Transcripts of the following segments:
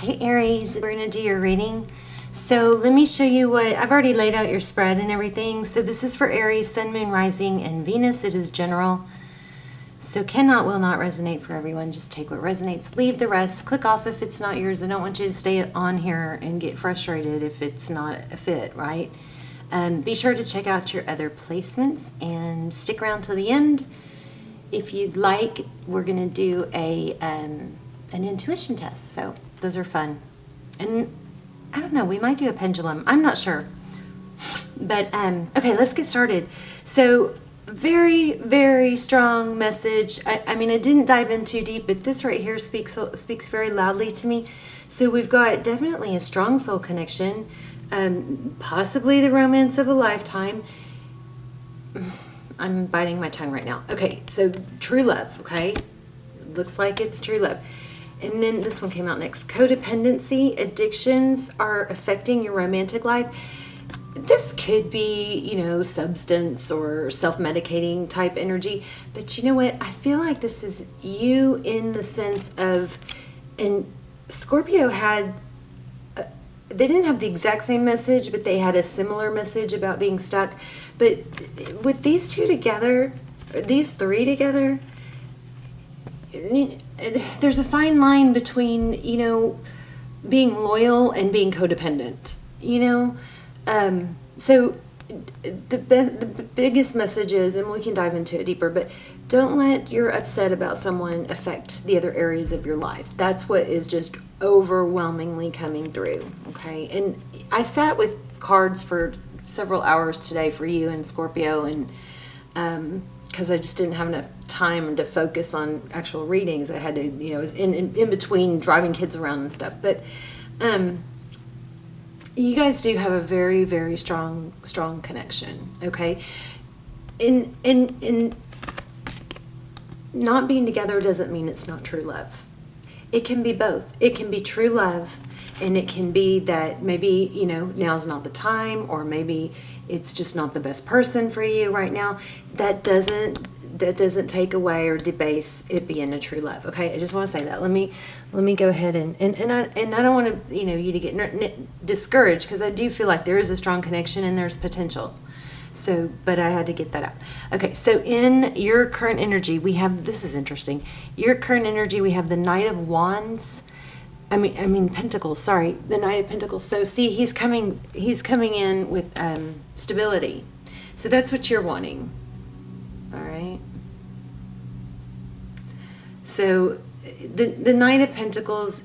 Hi Aries, we're going to do your reading. So let me show you what, I've already laid out your spread and everything. So this is for Aries, Sun, Moon, Rising, and Venus. It is general. So cannot, will not resonate for everyone. Just take what resonates, leave the rest, click off if it's not yours. I don't want you to stay on here and get frustrated if it's not a fit, right? Be sure to check out your other placements and stick around till the end. If you'd like, we're going to do an intuition test. So those are fun. And I don't know, we might do a pendulum. I'm not sure. But okay, let's get started. So very, very strong message. I mean, I didn't dive in too deep, but this right here speaks very loudly to me. So we've got definitely a strong soul connection, possibly the romance of a lifetime. I'm biting my tongue right now. Okay, so true love, okay? Looks like it's true love. And then this one came out next. Codependency, addictions are affecting your romantic life. This could be, you know, substance or self-medicating type energy. But you know what? I feel like this is you in the sense of, and Scorpio had, they didn't have the exact same message, but they had a similar message about being stuck. But with these two together, these three together, there's a fine line between, you know, being loyal and being codependent, you know? So the biggest message is, and we can dive into it deeper, but don't let your upset about someone affect the other areas of your life. That's what is just overwhelmingly coming through, okay? And I sat with cards for several hours today for you and Scorpio, and because I just didn't have enough time to focus on actual readings. I had to, you know, it was in between driving kids around and stuff. But you guys do have a very, very strong connection, okay? In not being together doesn't mean it's not true love. It can be both. It can be true love, and it can be that maybe, you know, now's not the time, or maybe it's just not the best person for you right now. That doesn't take away or debase it being a true love. Okay, I just want to say that. Let me go ahead and I don't want to, you know, you to get discouraged, because I do feel like there is a strong connection and there's potential. So, but I had to get that out. Okay, so in your current energy, we have, this is interesting. Your current energy, we have the Knight of Wands. I mean Pentacles. Sorry, the Knight of Pentacles. So see, he's coming in with stability. So that's what you're wanting. All right. So the Knight of Pentacles,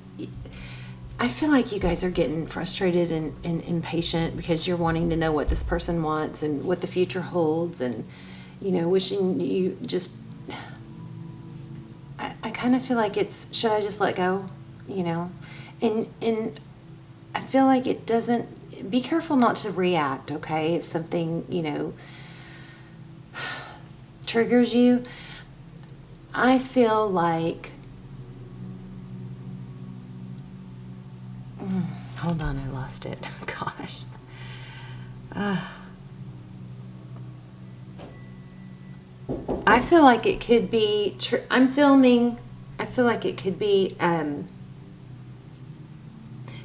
I feel like you guys are getting frustrated and impatient because you're wanting to know what this person wants and what the future holds, and, you know, wishing you just, I kind of feel like it's, should I just let go, you know? And I feel like it doesn't, be careful not to react, okay? If something, you know, triggers you. I feel like, hold on, I lost it. Gosh. I feel like it could be, I'm filming, I feel like it could be,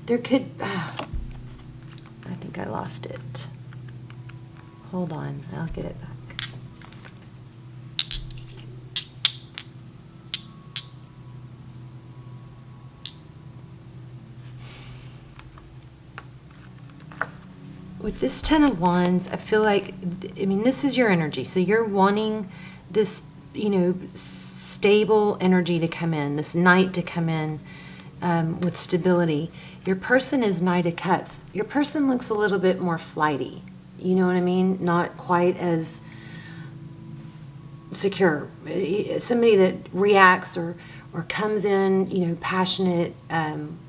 there could, I think I lost it. Hold on, I'll get it back. With this Ten of Wands, I feel like, I mean, this is your energy. So you're wanting this, you know, stable energy to come in, this Knight to come in with stability. Your person is Knight of Cups. Your person looks a little bit more flighty. You know what I mean? Not quite as secure. Somebody that reacts or comes in, you know, passionate,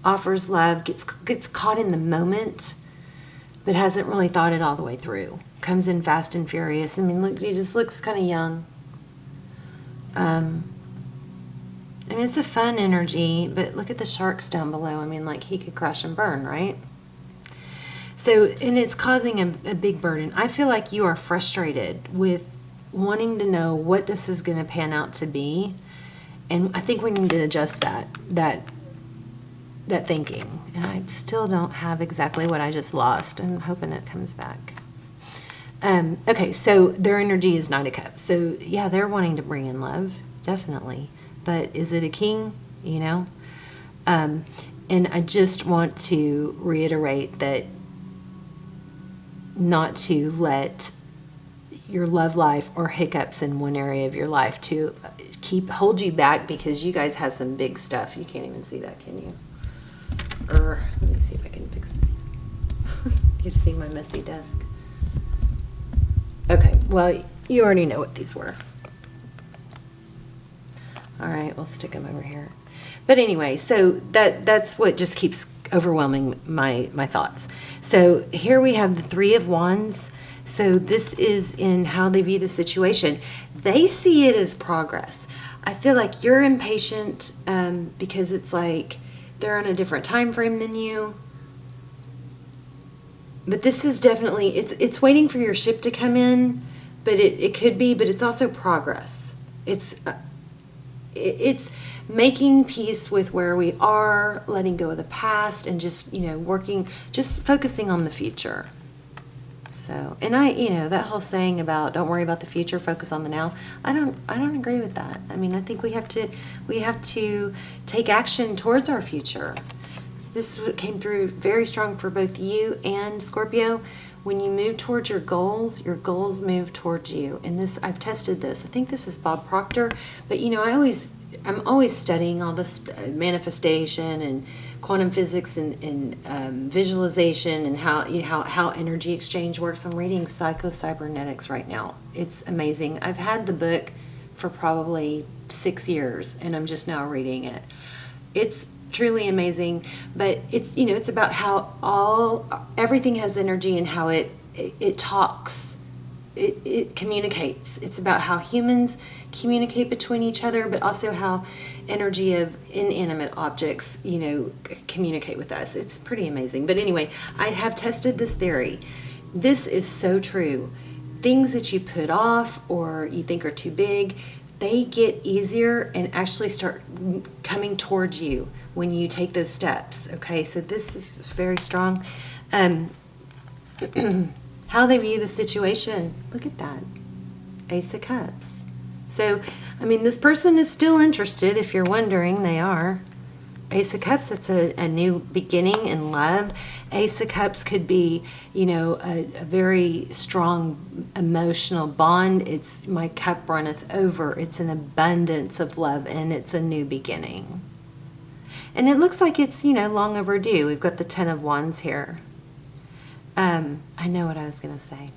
offers love, gets caught in the moment, but hasn't really thought it all the way through. Comes in fast and furious. I mean, look, he just looks kind of young. I mean, it's a fun energy, but look at the sharks down below. I mean, like, he could crash and burn, right? So, and it's causing a big burden. I feel like you are frustrated with wanting to know what this is going to pan out to be. And I think we need to adjust that that thinking. And I still don't have exactly what I just lost. I'm hoping it comes back. Okay, so their energy is Knight of Cups. So yeah, they're wanting to bring in love, definitely. But is it a king? You know? And I just want to reiterate that not to let your love life or hiccups in one area of your life to hold you back, because you guys have some big stuff. You can't even see that, can you? Let me see if I can fix this. You see my messy desk. Okay, well, you already know what these were. All right, we'll stick them over here. But anyway, so that's what just keeps overwhelming my thoughts. So here we have the Three of Wands. So this is in how they view the situation. They see it as progress. I feel like you're impatient because it's like they're on a different time frame than you. But this is definitely, it's waiting for your ship to come in, but it could be, but it's also progress. It's making peace with where we are, letting go of the past, and just, just focusing on the future. So, and that whole saying about don't worry about the future, focus on the now, I don't agree with that. I mean, I think we have to take action towards our future. This came through very strong for both you and Scorpio. When you move towards your goals move towards you. And this, I've tested this. I think this is Bob Proctor, but I'm always studying all this manifestation and quantum physics and visualization and how energy exchange works. I'm reading Psycho-Cybernetics right now. It's amazing. I've had the book for probably 6 years, and I'm just now reading it. It's truly amazing, but it's about how everything has energy and how it talks. It communicates. It's about how humans communicate between each other, but also how energy of inanimate objects, communicate with us. It's pretty amazing. But anyway, I have tested this theory. This is so true. Things that you put off or you think are too big, they get easier and actually start coming towards you when you take those steps. Okay, so this is very strong. How they view the situation. Look at that. Ace of Cups. So, I mean, this person is still interested. If you're wondering, they are. Ace of Cups, it's a new beginning in love. Ace of Cups could be, a very strong emotional bond. It's my cup runneth over. It's an abundance of love, and it's a new beginning. And it looks like it's, long overdue. We've got the Ten of Wands here. I know what I was going to say.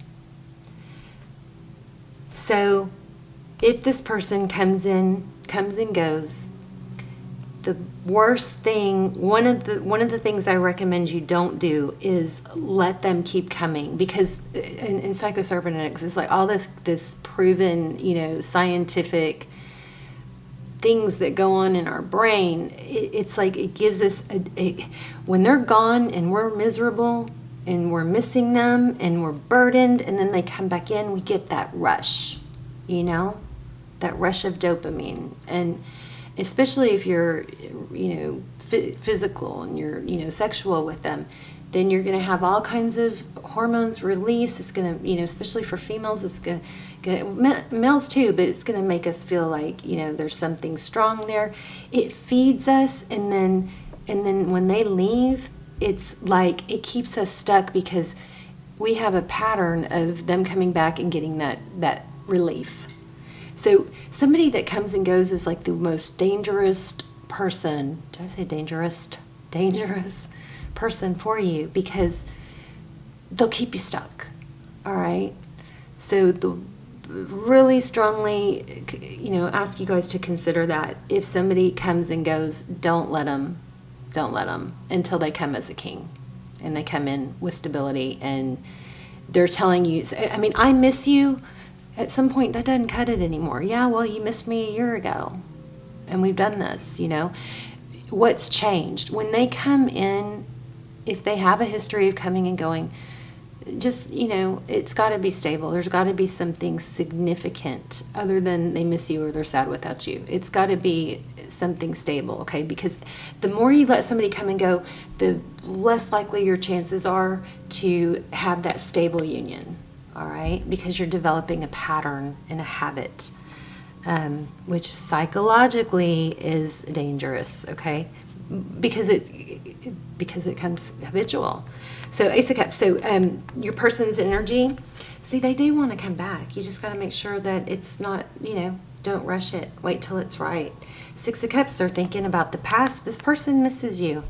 So, if this person comes and goes, the worst thing, one of the things I recommend you don't do is let them keep coming, because in Psycho-Cybernetics, it's like all this proven, scientific things that go on in our brain. It's like it gives us when they're gone and we're miserable and we're missing them and we're burdened, and then they come back in, we get that rush, that rush of dopamine. And especially if you're, physical and you're, sexual with them, then you're going to have all kinds of hormones release. It's going to, especially for females, it's going to, males too, but it's going to make us feel like, there's something strong there. It feeds us, and then when they leave, it's like it keeps us stuck because we have a pattern of them coming back and getting that relief. So somebody that comes and goes is like the most dangerous person. Did I say dangerous? Dangerous person for you, because they'll keep you stuck. All right. So really strongly, ask you guys to consider that if somebody comes and goes, don't let them until they come as a king, and they come in with stability, and they're telling you, I mean, I miss you. At some point, that doesn't cut it anymore. Yeah, well, you missed me a year ago, and we've done this, What's changed? When they come in, if they have a history of coming and going, just, it's got to be stable. There's got to be something significant other than they miss you or they're sad without you. It's got to be something stable, okay? Because the more you let somebody come and go, the less likely your chances are to have that stable union, all right? Because you're developing a pattern and a habit, which psychologically is dangerous, okay? Because it comes habitual. So Ace of Cups. So your person's energy, see, they do want to come back. You just got to make sure that it's not, don't rush it. Wait till it's right. Six of Cups, they're thinking about the past. This person misses you.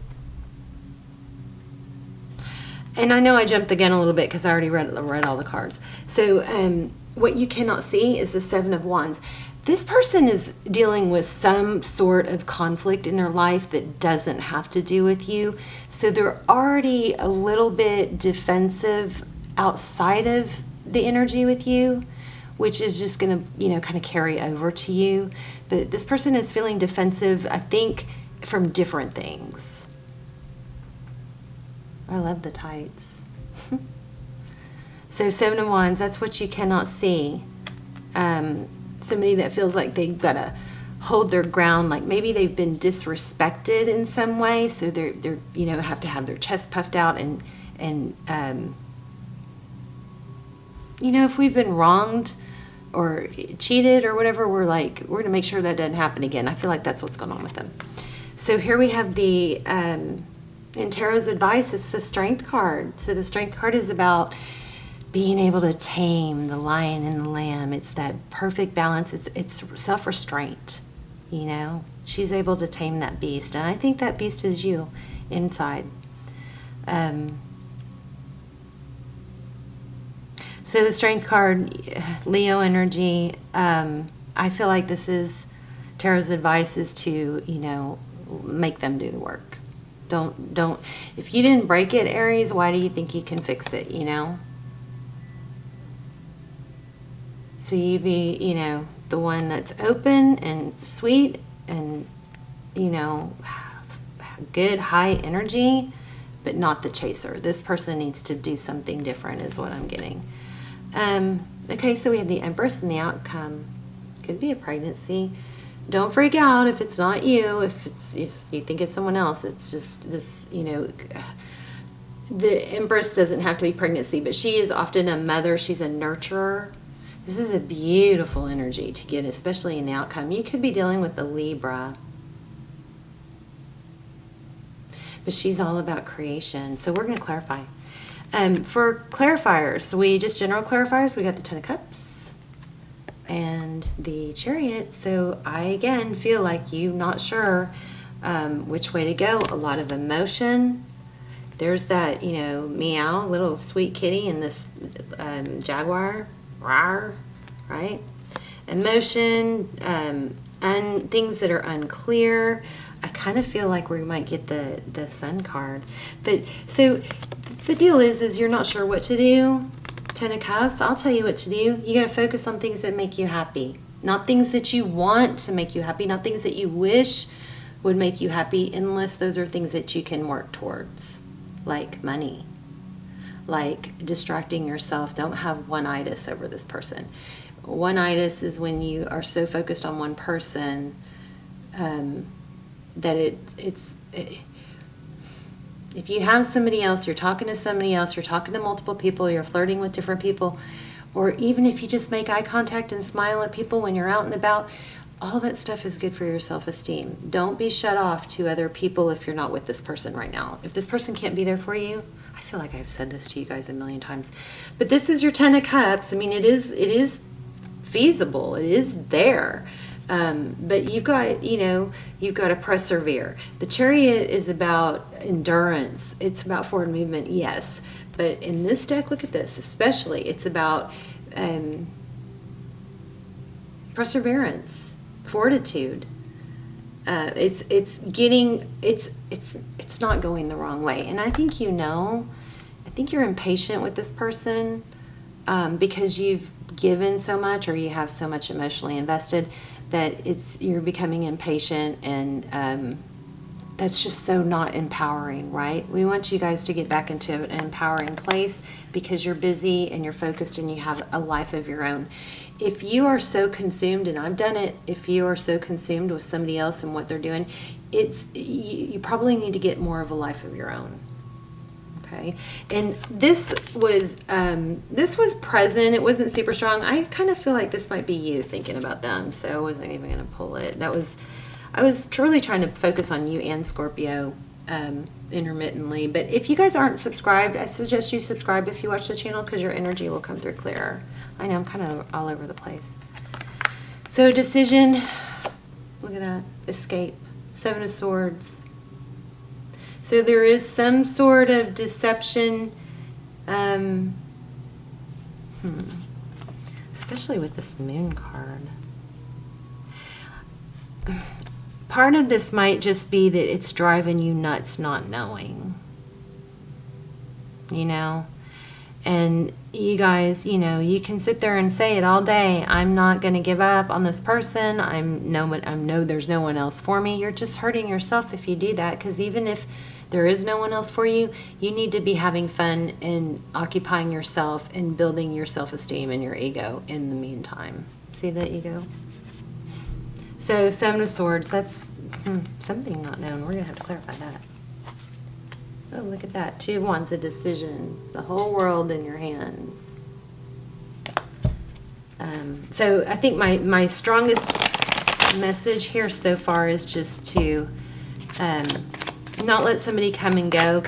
And I know I jumped the gun a little bit because I already read all the cards. So what you cannot see is the Seven of Wands. This person is dealing with some sort of conflict in their life that doesn't have to do with you. So they're already a little bit defensive outside of the energy with you, which is just going to, kind of carry over to you. But this person is feeling defensive, I think, from different things. I love the tights. So Seven of Wands, that's what you cannot see. Somebody that feels like they've got to hold their ground, like maybe they've been disrespected in some way, so they're have to have their chest puffed out and if we've been wronged or cheated or whatever, we're going to make sure that doesn't happen again. I feel like that's what's going on with them. So here we have the in Tarot's advice, it's the Strength card. So the Strength card is about being able to tame the lion and the lamb. It's that perfect balance. It's self-restraint, She's able to tame that beast. And I think that beast is you inside. So the Strength card, Leo energy, I feel like this is, Tarot's advice is to, make them do the work. Don't, if you didn't break it, Aries, why do you think you can fix it, So you be, the one that's open and sweet and, good, high energy, but not the chaser. This person needs to do something different is what I'm getting. Okay, so we have the Empress and the outcome. Could be a pregnancy. Don't freak out if it's not you. If you think it's someone else, it's just this, the Empress doesn't have to be pregnancy, but she is often a mother. She's a nurturer. This is a beautiful energy to get, especially in the outcome. You could be dealing with a Libra, but she's all about creation. So we're going to clarify. For clarifiers, general clarifiers, we got the Ten of Cups and the Chariot. So I, again, feel like you're not sure which way to go. A lot of emotion. There's that, meow, little sweet kitty and this jaguar. Rawr, right? Emotion, and things that are unclear. I kind of feel like we might get the Sun card. But so the deal is you're not sure what to do. Ten of Cups, I'll tell you what to do. You got to focus on things that make you happy. Not things that you want to make you happy, not things that you wish would make you happy, unless those are things that you can work towards, like money. Like distracting yourself. Don't have one-itis over this person. One-itis is when you are so focused on one person that if you have somebody else, you're talking to somebody else, you're talking to multiple people, you're flirting with different people, or even if you just make eye contact and smile at people when you're out and about, all that stuff is good for your self-esteem. Don't be shut off to other people if you're not with this person right now. If this person can't be there for you, I feel like I've said this to you guys a million times, but this is your Ten of Cups. I mean, it is feasible. It is there. But you've got to persevere. The Chariot is about endurance. It's about forward movement, yes. But in this deck, look at this, especially, it's about perseverance, fortitude. It's not going the wrong way. And I think you're impatient with this person because you've given so much, or you have so much emotionally invested, that you're becoming impatient and that's just so not empowering, right? We want you guys to get back into an empowering place because you're busy and you're focused and you have a life of your own. If you are so consumed, and I've done it, if you are so consumed with somebody else and what they're doing, you probably need to get more of a life of your own. Okay, and this was present. It wasn't super strong. I kind of feel like this might be you thinking about them, so I wasn't even going to pull it. I was truly trying to focus on you and Scorpio intermittently. But if you guys aren't subscribed, I suggest you subscribe if you watch the channel because your energy will come through clearer. I know I'm kind of all over the place. So decision, look at that, escape, 7 of Swords. So there is some sort of deception, especially with this Moon card. Part of this might just be that it's driving you nuts not knowing, you know? And you guys, you know, you can sit there and say it all day. I'm not going to give up on this person. I know there's no one else for me. You're just hurting yourself if you do that, because even if there is no one else for you, you need to be having fun and occupying yourself and building your self-esteem and your ego in the meantime. See that ego? So 7 of Swords, that's something not known. We're going to have to clarify that. Oh, look at that. 2 of Wands, a decision. The whole world in your hands. So I think my strongest message here so far is just to not let somebody come and go,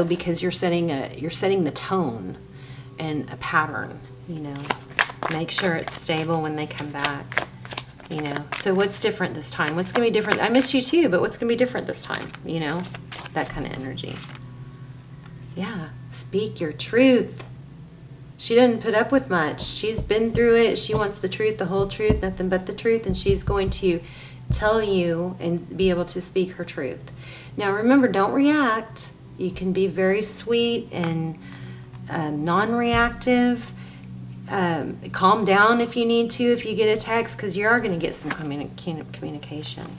because you're setting the tone and a pattern, you know. Make sure it's stable when they come back. You know, so what's different this time? What's going to be different? I miss you too, but what's going to be different this time? You know, that kind of energy. Yeah, speak your truth. She doesn't put up with much. She's been through it. She wants the truth, the whole truth, nothing but the truth, and she's going to tell you and be able to speak her truth. Now, remember, don't react. You can be very sweet and non-reactive. Calm down if you need to, if you get a text, because you are going to get some communication.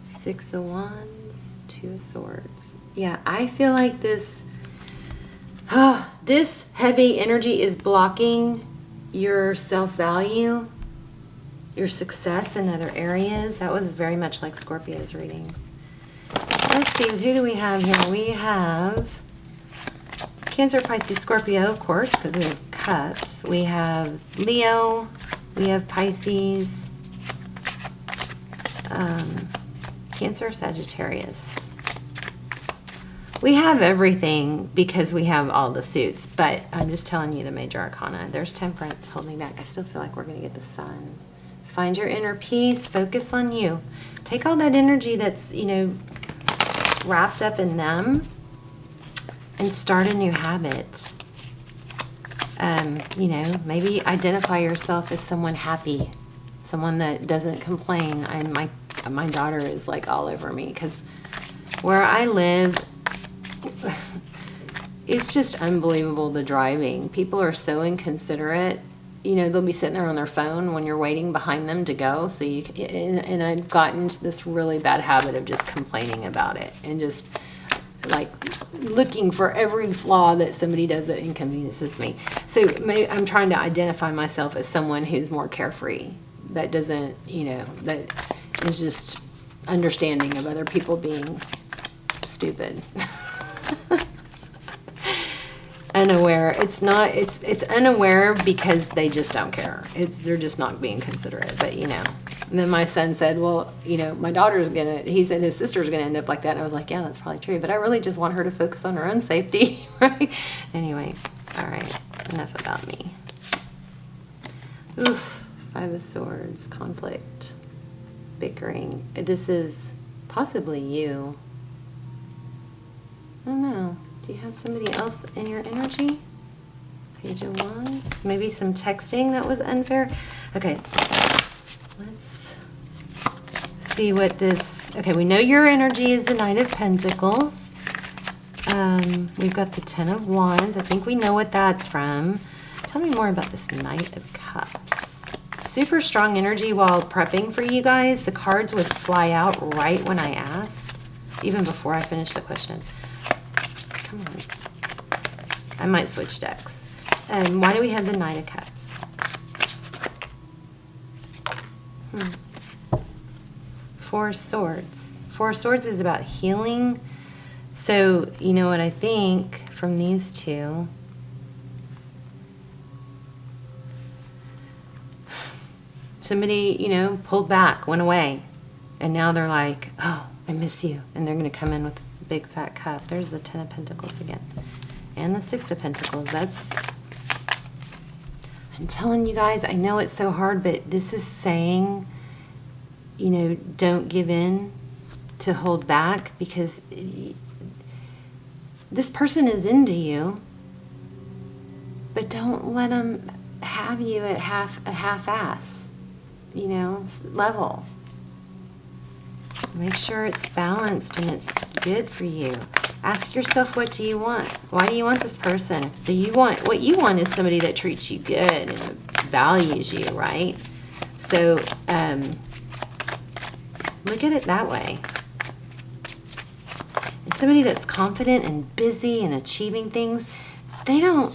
6 of Wands, 2 of Swords. Yeah, I feel like this heavy energy is blocking your self-value, your success in other areas. That was very much like Scorpio's reading. Let's see, who do we have here? We have Cancer, Pisces, Scorpio, of course, because we have Cups. We have Leo. We have Pisces. Cancer, Sagittarius. We have everything because we have all the suits, but I'm just telling you the major arcana. There's Temperance holding back. I still feel like we're going to get the Sun. Find your inner peace. Focus on you. Take all that energy that's, you know, wrapped up in them and start a new habit. You know, maybe identify yourself as someone happy, someone that doesn't complain. My daughter is like all over me because where I live, it's just unbelievable, the driving. People are so inconsiderate. You know, they'll be sitting there on their phone when you're waiting behind them to go. So and I've gotten into this really bad habit of just complaining about it and just like looking for every flaw that somebody does that inconveniences me. So maybe I'm trying to identify myself as someone who's more carefree, that doesn't, you know, that is just understanding of other people being stupid. Unaware. It's unaware because they just don't care. They're just not being considerate. But you know, and then my son said, well, you know, he said his sister's gonna end up like that. And I was like, yeah, that's probably true, but I really just want her to focus on her own safety. Right? Anyway, all right, enough about me. Oof. 5 of Swords, conflict, bickering. This is possibly you. I don't know. Do you have somebody else in your energy? Page of Wands. Maybe some texting that was unfair. Okay. Let's see what this... Okay, we know your energy is the Knight of Pentacles. We've got the 10 of Wands. I think we know what that's from. Tell me more about this Knight of Cups. super strong energy while prepping for you guys. The cards would fly out right when I asked, even before I finished the question. Come on. I might switch decks. Why do we have the Knight of Cups? Four Swords. Four Swords is about healing. So, you know what I think from these two? Somebody, you know, pulled back, went away. And now they're like, oh, I miss you. And they're going to come in with a big fat cup. There's the Ten of Pentacles again. And the Six of Pentacles. I'm telling you guys, I know it's so hard, but this is saying, you know, don't give in to hold back, because this person is into you, but don't let them have you at a half-ass, you know, level. Make sure it's balanced and it's good for you. Ask yourself, what do you want? Why do you want this person? What you want is somebody that treats you good and values you, right? So look at it that way. It's somebody that's confident and busy and achieving things. They don't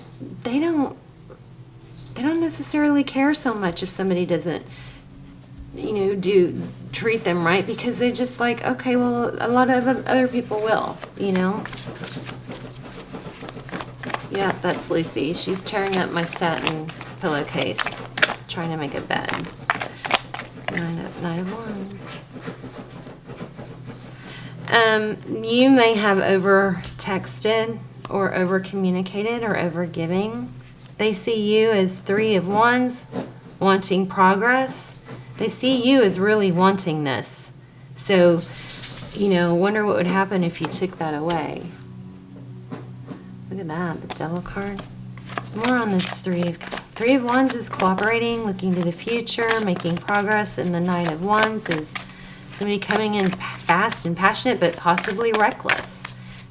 necessarily care so much if somebody doesn't, you know, treat them right, because they're just like, okay, well, a lot of other people will, you know. Yeah, that's Lucy. She's tearing up my satin pillowcase, trying to make a bed. Nine of Wands. You may have over texted or over communicated or over giving. They see you as Three of Wands, wanting progress. They see you as really wanting this. So, you know, wonder what would happen if you took that away. Look at that, the Devil card. More on this Three of Wands is cooperating, looking to the future, making progress, and the Nine of Wands is somebody coming in fast and passionate, but possibly reckless.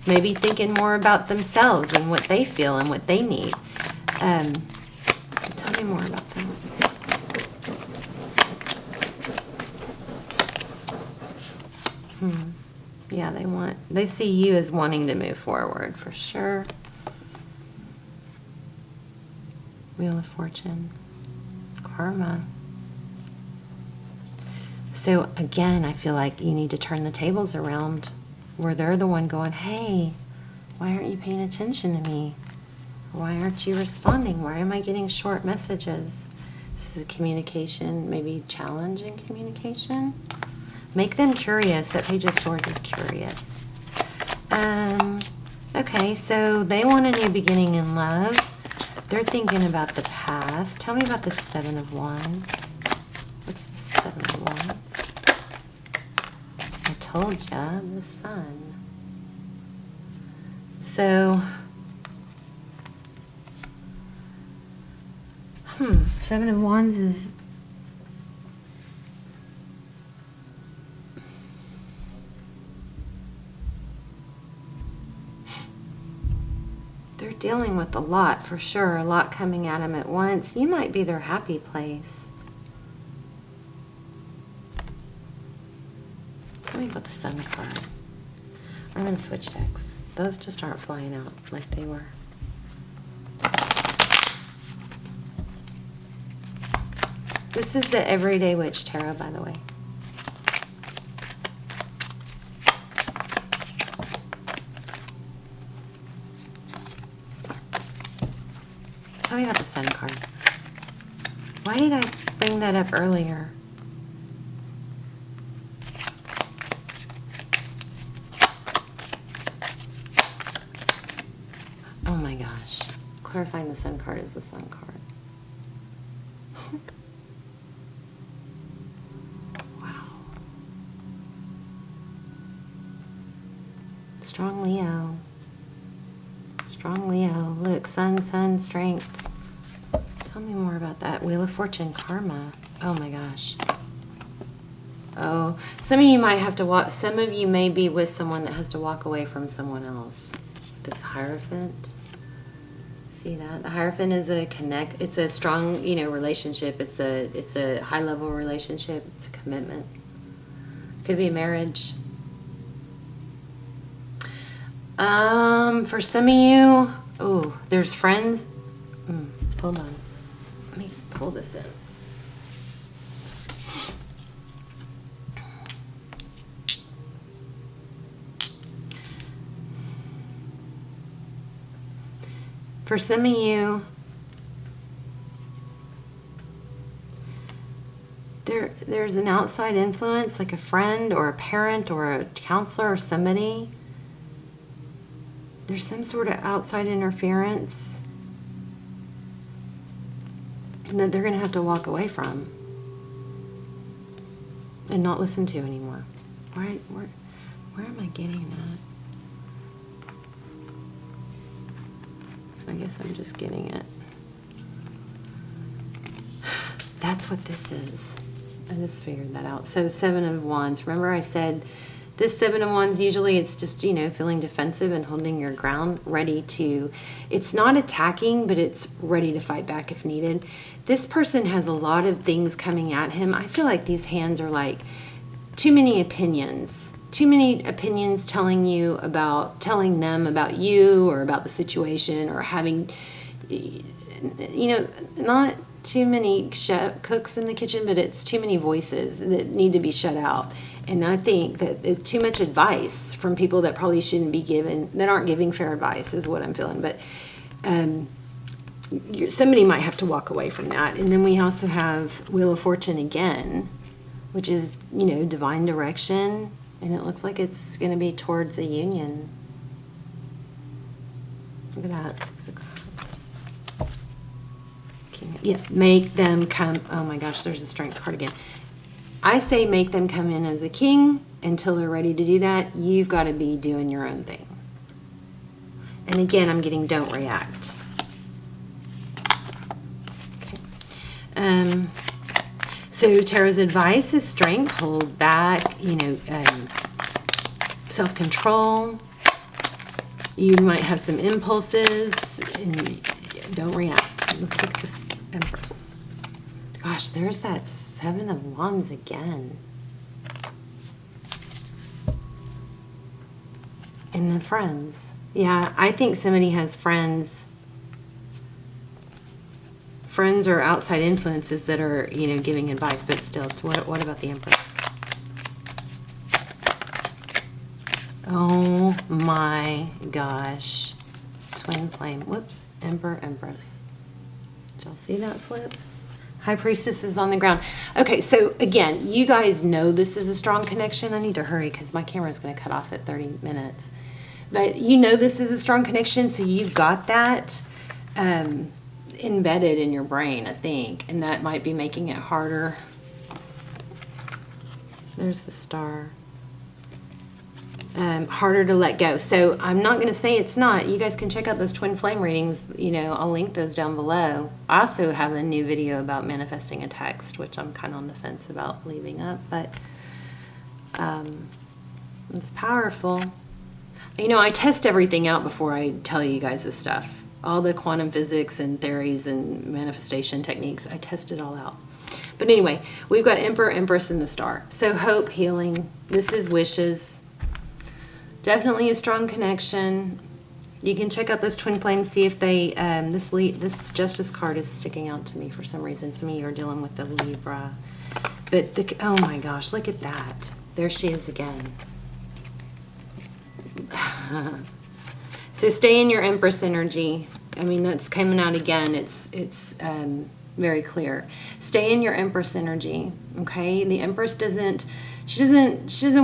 Maybe thinking more about themselves and what they feel and what they need. Tell me more about them. Yeah, they see you as wanting to move forward for sure. Wheel of Fortune. Karma. So again, I feel like you need to turn the tables around where they're the one going, hey, why aren't you paying attention to me? Why aren't you responding? Why am I getting short messages? This is a communication, maybe challenging communication. Make them curious. That Page of Swords is curious. Okay, so they want a new beginning in love. They're thinking about the past. Tell me about the Seven of Wands. What's the Seven of Wands? I told ya, the Sun. So, Seven of Wands is they're dealing with a lot for sure, a lot coming at them at once. You might be their happy place. Tell me about the Sun card. I'm going to switch decks. Those just aren't flying out like they were. This is the Everyday Witch Tarot, by the way. Tell me about the Sun card. Why did I bring that up earlier? Oh my gosh. Clarifying the Sun card is the Sun card. Wow. Strong Leo. Strong Leo. Look, sun, strength. Tell me more about that. Wheel of Fortune, karma. Oh my gosh. Oh, some of you might have to walk, some of you may be with someone that has to walk away from someone else. This Hierophant. see that. The Hierophant is it's a strong, relationship. It's a high level relationship. It's a commitment. Could be a marriage. For some of you, there's friends. Hold on. Let me pull this in. For some of you, there's an outside influence, like a friend or a parent or a counselor or somebody. There's some sort of outside interference that they're going to have to walk away from and not listen to anymore. Right? Where am I getting that? I guess I'm just getting it. That's what this is. I just figured that out. So 7 of Wands. Remember I said this 7 of Wands, usually it's just, feeling defensive and holding your ground, it's not attacking, but it's ready to fight back if needed. This person has a lot of things coming at him. I feel like these hands are like too many opinions telling them about you or about the situation, or having, not too many cooks in the kitchen, but it's too many voices that need to be shut out. And I think that it's too much advice from people that probably shouldn't be given, that aren't giving fair advice, is what I'm feeling. But somebody might have to walk away from that. And then we also have Wheel of Fortune again, which is, divine direction. And it looks like it's going to be towards a union. Look at that, 6 of Cups. Yeah, make them come. Oh my gosh, there's the Strength card again. I say make them come in as a king. Until they're ready to do that, you've got to be doing your own thing. And again, I'm getting don't react. Okay. So Tarot's advice is strength, hold back, self-control. You might have some impulses, and don't react. Let's look at this Empress. Gosh, there's that 7 of Wands again. And the friends. Yeah, I think somebody has friends. Friends or outside influences that are, giving advice, but still, what about the Empress? Oh my gosh. Twin flame. Whoops. Emperor, Empress. Did y'all see that flip? High Priestess is on the ground. Okay, so again, you guys know this is a strong connection. I need to hurry because my camera is going to cut off at 30 minutes. But this is a strong connection, so you've got that embedded in your brain, I think. And that might be making it harder. There's the Star. Harder to let go. So I'm not going to say it's not. You guys can check out those twin flame readings. I'll link those down below. I also have a new video about manifesting a text, which I'm kind of on the fence about leaving up, but it's powerful. I test everything out before I tell you guys this stuff. All the quantum physics and theories and manifestation techniques, I test it all out. But anyway, we've got Emperor, Empress, and the Star. So hope, healing. This is wishes. Definitely a strong connection. You can check out those twin flames, see if they, this Justice card is sticking out to me for some reason. Some of you are dealing with the Libra. But, oh my gosh, look at that. There she is again. So stay in your Empress energy. That's coming out again. It's very clear. Stay in your Empress energy, okay? The Empress doesn't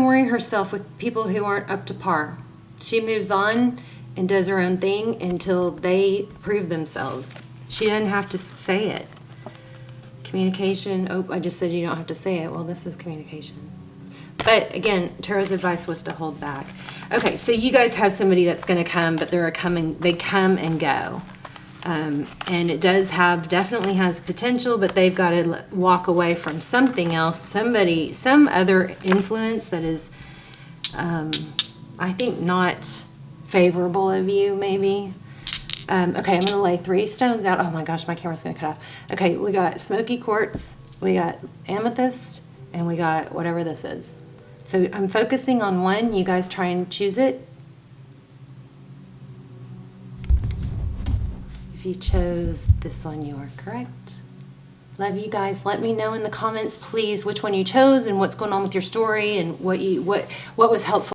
worry herself with people who aren't up to par. She moves on and does her own thing until they prove themselves. She doesn't have to say it. Communication. Oh, I just said you don't have to say it. Well, this is communication. But again, Tarot's advice was to hold back. Okay, so you guys have somebody that's going to come, but they come and go. And it definitely has potential, but they've got to walk away from something else, some other influence that is, I think, not favorable of you, maybe. Okay, I'm going to lay 3 stones out. Oh my gosh, my camera's going to cut off. Okay, we got smoky quartz, we got amethyst, and we got whatever this is. So I'm focusing on one. You guys try and choose it. If you chose this one, you are correct. Love you guys. Let me know in the comments, please, which one you chose and what's going on with your story and what was helpful.